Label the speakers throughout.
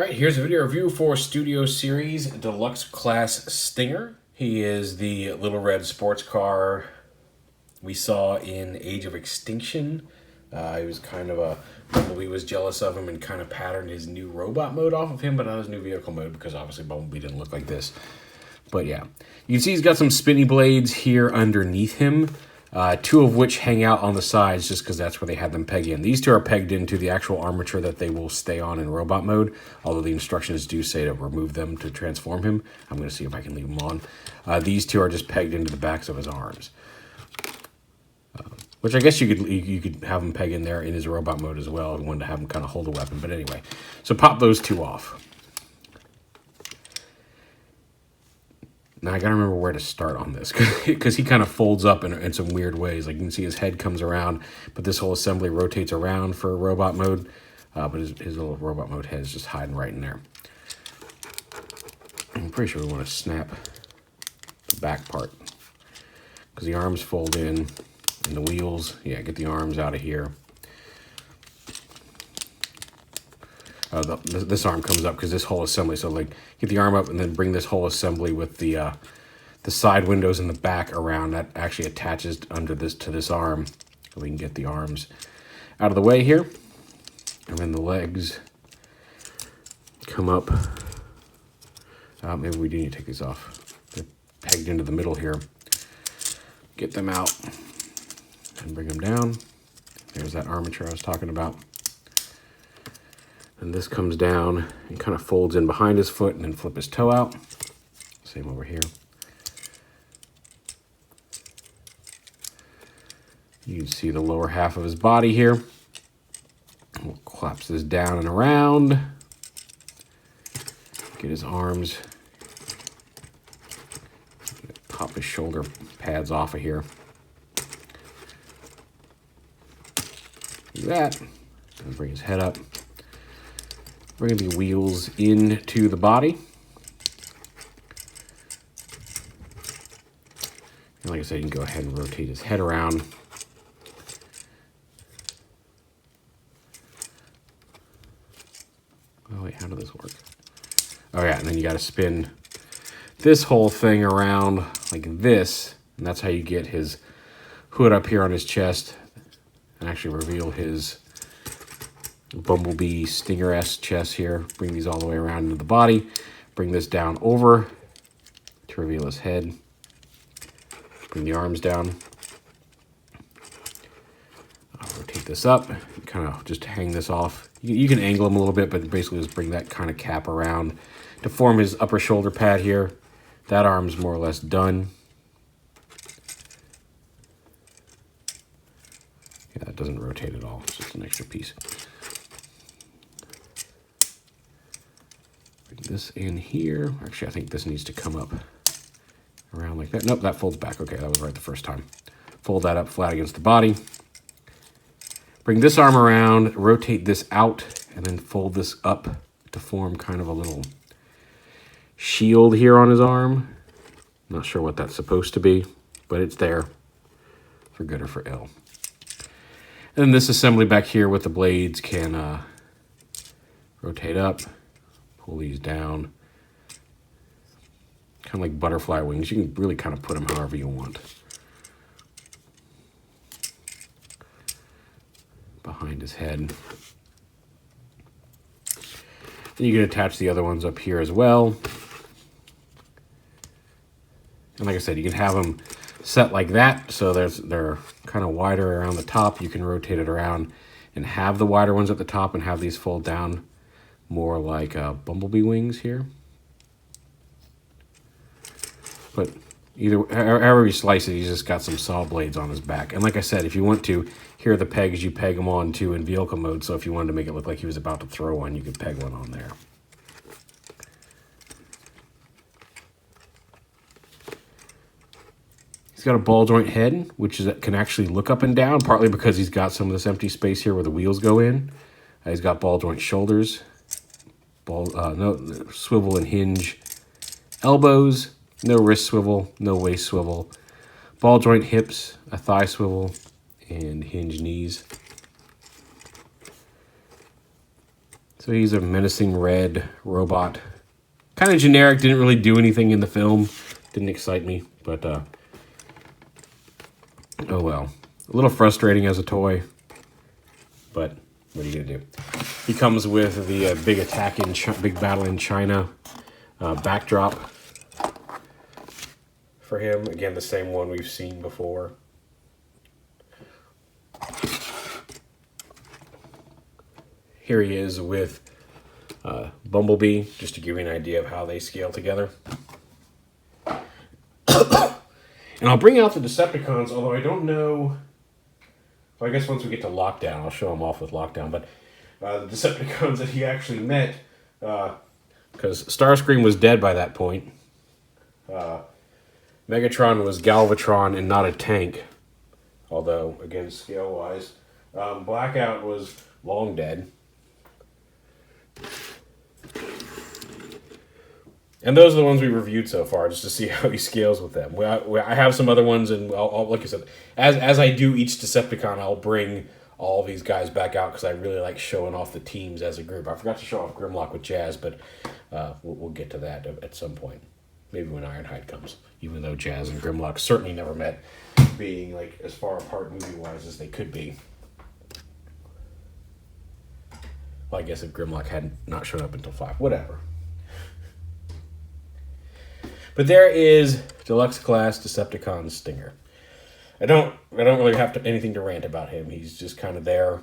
Speaker 1: All right, here's a video review for Studio Series Deluxe Class Stinger. He is the little red sports car we saw in Age of Extinction. He was kind of a... Bumblebee was jealous of him and kind of patterned his new robot mode off of him, but not his new vehicle mode, because obviously Bumblebee didn't look like this. But yeah, you can see he's got some spinny blades here underneath him. Two of which hang out on the sides just because that's where they had them pegged in. These two are pegged into the actual armature that they will stay on in robot mode, although the instructions do say to remove them to transform him. I'm going to see if I can leave them on. These two are just pegged into the backs of his arms. Which I guess you could have him peg in there in his robot mode as well if you wanted to have him kind of hold a weapon. But anyway, so pop those two off. Now I gotta remember where to start on this because he kind of folds up in some weird ways. Like you can see his head comes around, but this whole assembly rotates around for robot mode. But his little robot mode head is just hiding right in there. I'm pretty sure we want to snap the back part because the arms fold in and the wheels. Yeah, get the arms out of here. This arm comes up because this whole assembly, so like get the arm up and then bring this whole assembly with the side windows in the back around. That actually attaches under this to this arm, so we can get the arms out of the way here. And then the legs come up. Maybe we do need to take these off. They're pegged into the middle here. Get them out and bring them down. There's that armature I was talking about. And this comes down and kind of folds in behind his foot and then flip his toe out. Same over here. You can see the lower half of his body here. We'll collapse this down and around. Get his arms. Pop his shoulder pads off of here. Do that. And bring his head up. Bring the wheels into the body. And like I said, you can go ahead and rotate his head around. Oh wait, how does this work? Oh yeah, and then you got to spin this whole thing around like this. And that's how you get his hood up here on his chest and actually reveal his Bumblebee Stinger-esque chest here. Bring these all the way around into the body. Bring this down over to reveal his head. Bring the arms down. I'll rotate this up. Kind of just hang this off. You can angle him a little bit, but basically just bring that kind of cap around to form his upper shoulder pad here. That arm's more or less done. Yeah, that doesn't rotate at all. It's just an extra piece. This in here. Actually, I think this needs to come up around like that. Nope, that folds back. Okay, that was right the first time. Fold that up flat against the body. Bring this arm around, rotate this out, and then fold this up to form kind of a little shield here on his arm. Not sure what that's supposed to be, but it's there for good or for ill. And then this assembly back here with the blades can rotate up. Pull these down. Kind of like butterfly wings. You can really kind of put them however you want. Behind his head. Then you can attach the other ones up here as well. And like I said, you can have them set like that. So they're kind of wider around the top. You can rotate it around and have the wider ones at the top and have these fold down. More like Bumblebee wings here. But however you slice it, he's just got some saw blades on his back. And like I said, if you want to, here are the pegs you peg them on to in vehicle mode. So if you wanted to make it look like he was about to throw one, you could peg one on there. He's got a ball joint head, which can actually look up and down, partly because he's got some of this empty space here where the wheels go in. He's got ball joint shoulders. No swivel and hinge elbows, no wrist swivel, no waist swivel, ball joint hips, a thigh swivel, and hinge knees. So he's a menacing red robot. Kind of generic, didn't really do anything in the film. Didn't excite me, but oh well. A little frustrating as a toy, but what are you gonna do? He comes with the big attack in big battle in China backdrop for him. Again, the same one we've seen before. Here he is with Bumblebee, just to give you an idea of how they scale together. And I'll bring out the Decepticons, although I don't know. Well, I guess once we get to Lockdown, I'll show them off with Lockdown. But the Decepticons that he actually met, because Starscream was dead by that point. Megatron was Galvatron and not a tank. Although, again, scale-wise. Blackout was long dead. And those are the ones we reviewed so far, just to see how he scales with them. I have some other ones, and like I said, as I do each Decepticon, I'll bring all these guys back out, because I really like showing off the teams as a group. I forgot to show off Grimlock with Jazz, but we'll get to that at some point. Maybe when Ironhide comes, even though Jazz and Grimlock certainly never met, being like as far apart movie-wise as they could be. Well, I guess if Grimlock had not shown up until 5, whatever. But there is Deluxe Class Decepticon Stinger. I don't really have anything to rant about him. He's just kind of there.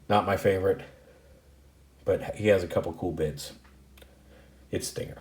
Speaker 1: Not my favorite, but he has a couple cool bits. It's Stinger.